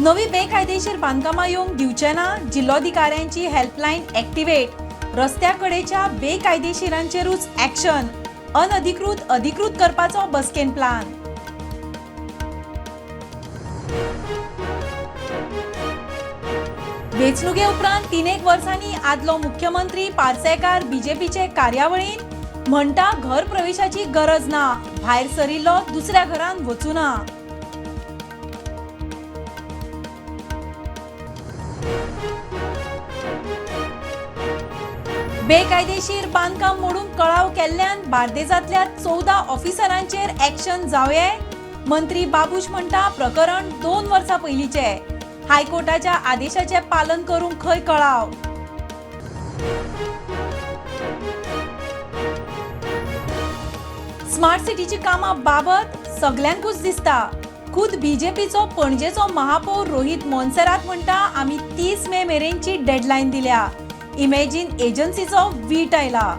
नवी बेकायदेशीर बांधकामां येवंक दिवचे ना, जिल्लोधिकाऱ्यांची हेल्पलायन एक्टिवेट, रस्त्याकडेच्या बेकायदेशीरांचेरूच ॲक्शन, अनधिकृत अधिकृत करपाचो बसकेन प्लान. वेंचणुके उपरांत 3 वर्सांनी आदलो मुख्यमंत्री पार्सेकार बीजेपीचे कार्यावळीन म्हणटा घर प्रवेशाची गरज ना, भायर सरिल्लो दुसऱ्या घरान वचूं ना. बेकायदेशीर बांदकाम मोडून कळाव केल्ल्यान बार्देजांतल्या 14 ऑफिसरांचेर ॲक्शन जावये. मंत्री बाबूश म्हणटा प्रकरण 2 वर्सां पयलींचे. हायकोर्टाच्या आदेशाचे पालन करूंक खंय कळाव. स्मार्ट सिटीची कामां बाबत सगल्यांकूच दिसता. खुद बीजेपीचो पणजेचो महापौर रोहित मोन्सेरात म्हणटा आमी 30 मे मेरेनची डेडलायन दिल्या. इमेजीन एजन्सीचो वीट आयला.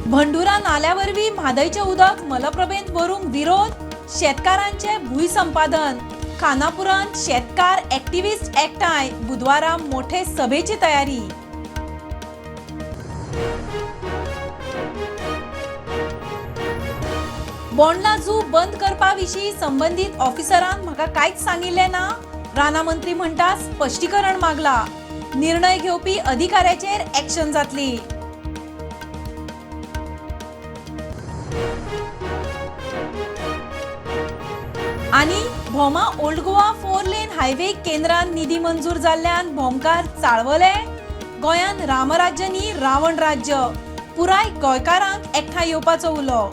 भंडुरा नाल्यावरवीं म्हादयचें उदक मलप्रभेंत व्हरूंक विरोध. शेतकारांचे भूंय संपादन. खानापुरांत शेतकार एक्टिव्हिस्ट एकठांय. बुधवारा मोठे सभेची तयारी. बोंडला झू बंद करपा विशीं संबंधीत ऑफिसरान म्हाका कांयच सांगिल्लें ना. राना मंत्री म्हणटा स्पश्टीकरण मागला. निर्णय घेवपी अधिकाऱ्याचेर ॲक्शन जातली. आनी भोमा ओल्ड गोवा 4 लेन हायवे केंद्रान निधी मंजूर जाल्ल्यान भोमकार चाळवले. गोंयान रामराज्य न्ही रावण राज्य. पुराय गोंयकारांक एकठांय येवपाचो उलो.